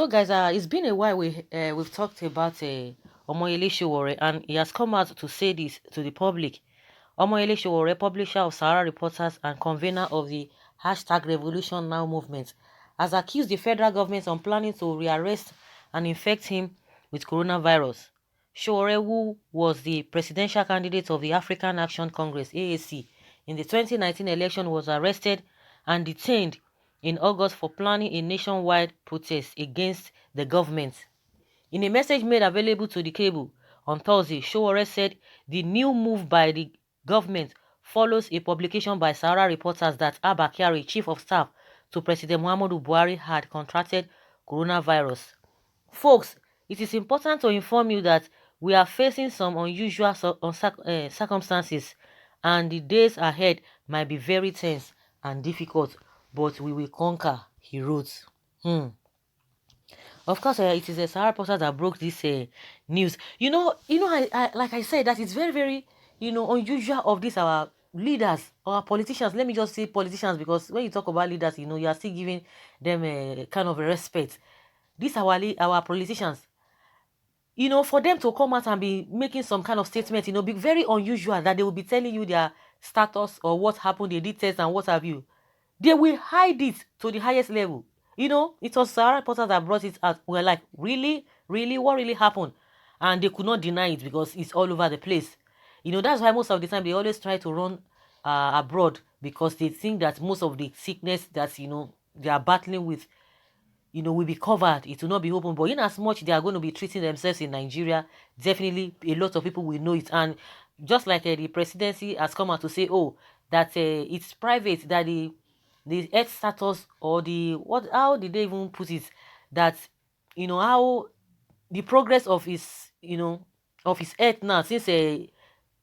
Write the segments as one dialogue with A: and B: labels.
A: Guys, it's been a while we've talked about Omoyele Sowore, and he has come out to say this to the public. Omoyele Sowore, publisher of Sahara Reporters and convener of the #RevolutionNow movement, has accused the federal government of planning to rearrest and infect him with coronavirus. Sowore, who was the presidential candidate of the African Action Congress (AAC) in the 2019 election, was arrested and detained in August for planning a nationwide protest against the government. In a message made available to the cable on Thursday, Sowore said the new move by the government follows a publication by Sahara Reporters that Abba Kyari, chief of staff to President Muhammadu Buhari, had contracted coronavirus. Folks, it is important to inform you that we are facing some unusual circumstances, and the days ahead might be very tense and difficult, but we will conquer, he wrote. Of course, it is a Sahara Reporter that broke this news. Like I said, that it's very, very, unusual of this our leaders, our politicians. Let me just say politicians, because when you talk about leaders, you are still giving them a kind of a respect. These our politicians, for them to come out and be making some kind of statement, be very unusual, that they will be telling you their status or what happened, they did test and what have you. They will hide it to the highest level. It was Sarah Potter that brought it out. We're like, really? Really? What really happened? And they could not deny it because it's all over the place. That's why most of the time they always try to run abroad, because they think that most of the sickness that, they are battling with, will be covered. It will not be open. But in as much they are going to be treating themselves in Nigeria, definitely a lot of people will know it. And just like the presidency has come out to say, oh, that it's private, that the health status, or how did they even put it, that how the progress of his of his health now, since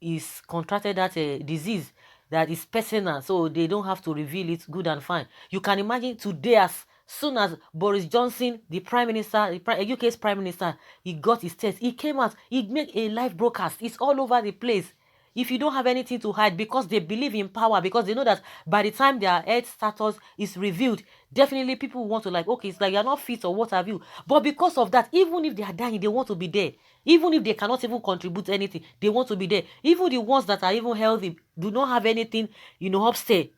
A: he's contracted that disease, that is personal, so they don't have to reveal it. Good and fine. You can imagine today, as soon as Boris Johnson, the prime minister, the UK's prime minister, he got his test, he came out, he made a live broadcast. It's all over the place. If you don't have anything to hide, because they believe in power, because they know that by the time their health status is revealed, definitely people want to, like, okay, it's like you're not fit or what have you. But because of that, even if they are dying, they want to be there. Even if they cannot even contribute anything, they want to be there. Even the ones that are even healthy, do not have anything, upstairs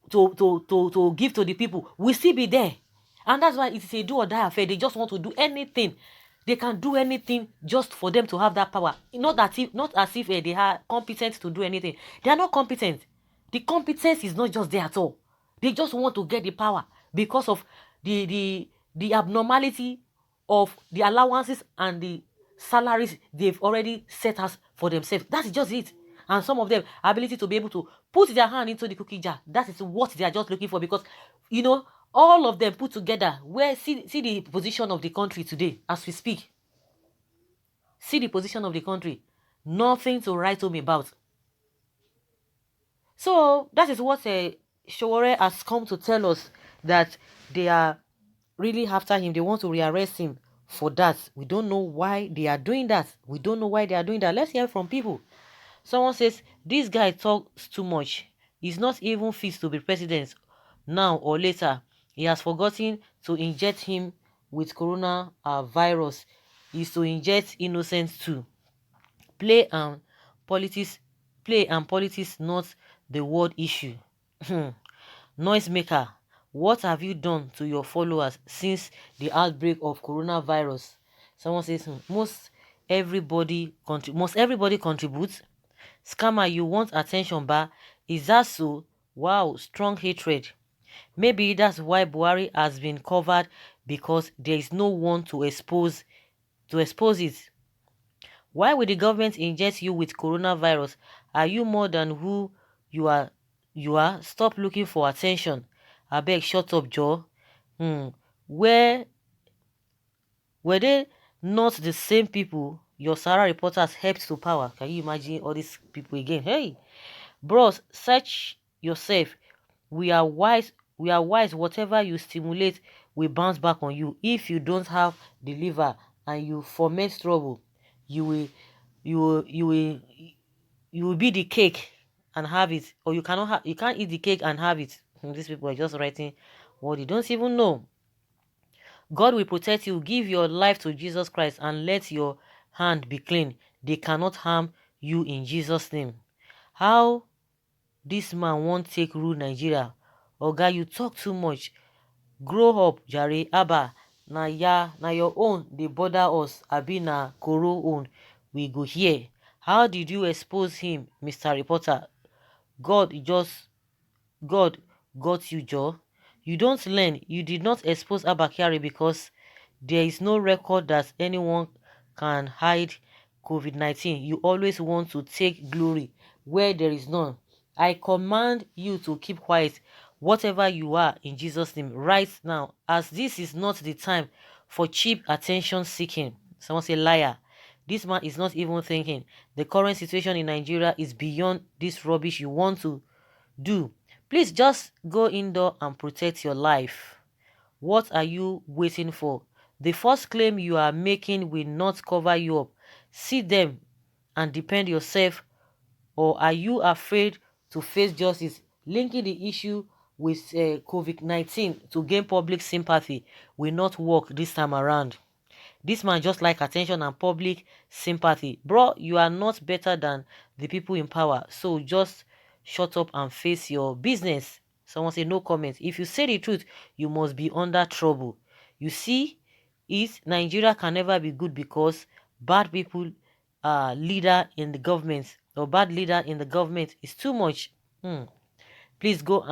A: to give to the people, will still be there. And that's why it's a do or die affair. They just want to do anything. They can do anything just for them to have that power. Not as if they are competent to do anything. They are not competent. The competence is not just there at all. They just want to get the power because of the abnormality of the allowances and the salaries they've already set us for themselves. That's just it. And some of them, ability to be able to put their hand into the cookie jar. That is what they are just looking for, because, all of them put together, see the position of the country today as we speak. See the position of the country. Nothing to write home about. So that is what Sowore has come to tell us, that they are really after him. They want to rearrest him for that. We don't know why they are doing that. Let's hear from people. Someone says, this guy talks too much. He's not even fit to be president now or later. He has forgotten to inject him with coronavirus. Is to inject innocence too. Play and politics, not the world issue. Noisemaker, what have you done to your followers since the outbreak of coronavirus? Someone says, must everybody contribute? Scammer, you want attention, ba? Is that so? Wow, strong hatred. Maybe that's why Buhari has been covered, because there is no one to expose it. Why will the government inject you with coronavirus? Are you more than who you are? Stop looking for attention. Abeg, shut up, Joe. Were they not the same people your Sahara reporters helped to power? Can you imagine all these people again? Hey, bros, search yourself. We are wise. Whatever you stimulate will bounce back on you. If you don't have the liver and you foment trouble, you will be the cake and have it, or you can't eat the cake and have it. These people are just writing what they don't even know. God will protect you. Give your life to Jesus Christ and let your hand be clean. They cannot harm you in Jesus' name. How this man won't take rule Nigeria? Oga, you talk too much. Grow up, jare. Abba, na your own dey bother us, abi na Koro own we go hear. How did you expose him, Mr. Reporter? God just God got you, Joe. You don't learn. You did not expose Abba Kyari because there is no record that anyone can hide COVID-19. You always want to take glory where there is none. I command you to keep quiet, whatever you are, in Jesus' name, right now, as this is not the time for cheap attention seeking. Someone say liar. This man is not even thinking. The current situation in Nigeria is beyond this rubbish you want to do. Please just go indoor and protect your life. What are you waiting for? The first claim you are making will not cover you up. See them and defend yourself, or are you afraid to face justice? Linking the issue with COVID-19 to gain public sympathy will not work this time around. This man just like attention and public sympathy. Bro, you are not better than the people in power. So just shut up and face your business. Someone say no comment. If you say the truth, you must be under trouble. You see, Nigeria can never be good because bad people leader in the government, or bad leader in the government is too much. Please go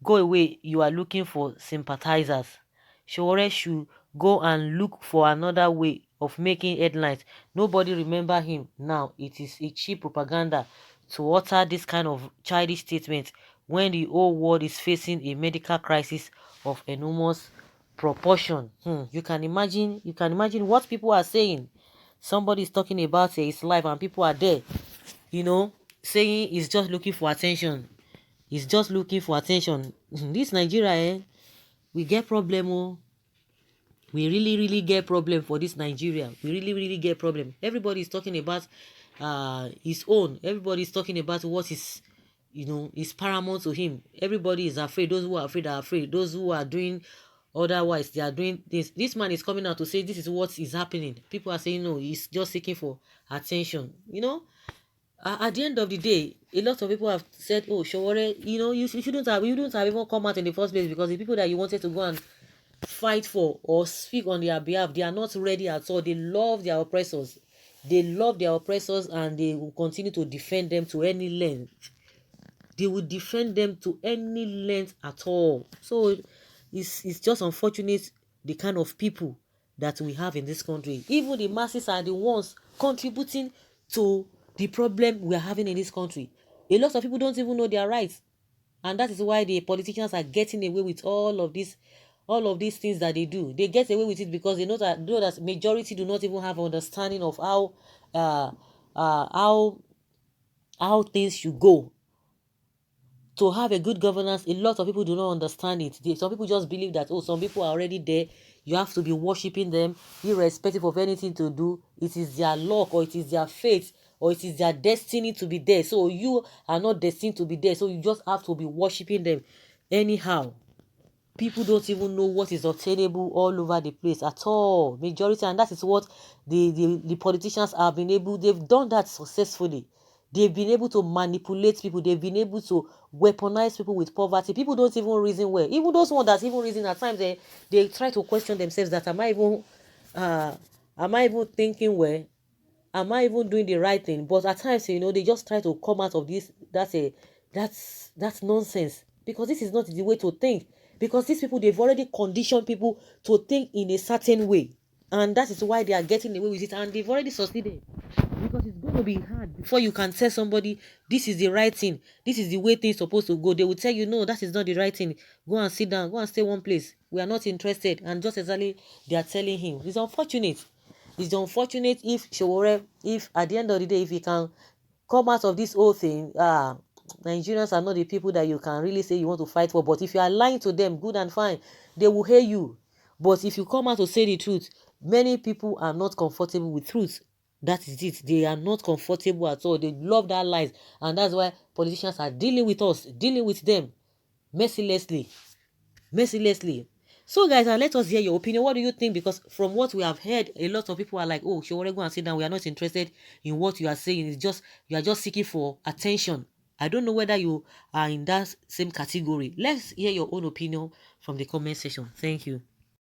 A: away. You are looking for sympathizers. Sowore should go and look for another way of making headlines. Nobody remember him now. It is a cheap propaganda to utter this kind of childish statement when the whole world is facing a medical crisis of enormous proportion. You can imagine what people are saying. Somebody is talking about his life and people are there, saying he's just looking for attention. He's just looking for attention. This Nigeria, we get problem. Oh. We really get problem for this Nigeria. We really get problem. Everybody is talking about his own. Everybody is talking about what is, is paramount to him. Everybody is afraid. Those who are afraid are afraid. Those who are doing otherwise, they are doing this. This man is coming out to say this is what is happening. People are saying no, he's just seeking for attention. At the end of the day, a lot of people have said, oh, Sowore, you shouldn't have even come out in the first place, because the people that you wanted to go and fight for or speak on their behalf, they are not ready at all. They love their oppressors. And they will continue to defend them to any length. They will defend them to any length at all. So it's just unfortunate the kind of people that we have in this country. Even the masses are the ones contributing to the problem we are having in this country. A lot of people don't even know their rights, and that is why the politicians are getting away with all of these things that they do. They get away with it because they know that majority do not even have understanding of how things should go. To have a good governance, a lot of people do not understand it. Some people just believe that, oh, some people are already there, you have to be worshiping them irrespective of anything to do. It is their luck, or it is their fate, or it is their destiny to be there. So you are not destined to be there, so you just have to be worshiping them anyhow. People don't even know what is obtainable all over the place at all, majority. And that is what the politicians have been able, they've done that successfully. They've been able to manipulate people. They've been able to weaponize people with poverty. People don't even reason well. Even those ones that even reason, at times they try to question themselves that am I even thinking well? Am I even doing the right thing? But at times, they just try to come out of this. That's nonsense. Because this is not the way to think. Because these people, they've already conditioned people to think in a certain way. And that is why they are getting away with it. And they've already succeeded. Because it's going to be hard before you can tell somebody this is the right thing, this is the way things supposed to go. They will tell you, no, that is not the right thing. Go and sit down, go and stay one place. We are not interested. And just exactly they are telling him. It's unfortunate. It's unfortunate if Sowore, if at the end of the day, if he can come out of this whole thing, Nigerians are not the people that you can really say you want to fight for. But if you are lying to them, good and fine, they will hear you. But if you come out to say the truth, many people are not comfortable with truth. That is it. They are not comfortable at all. They love that lies. And that's why politicians are dealing with us, dealing with them mercilessly. So guys, let us hear your opinion. What do you think? Because from what we have heard, a lot of people are like, oh, Sowore, go and sit down. We are not interested in what you are saying. It's just, you are just seeking for attention. I don't know whether you are in that same category. Let's hear your own opinion from the comment section. Thank you.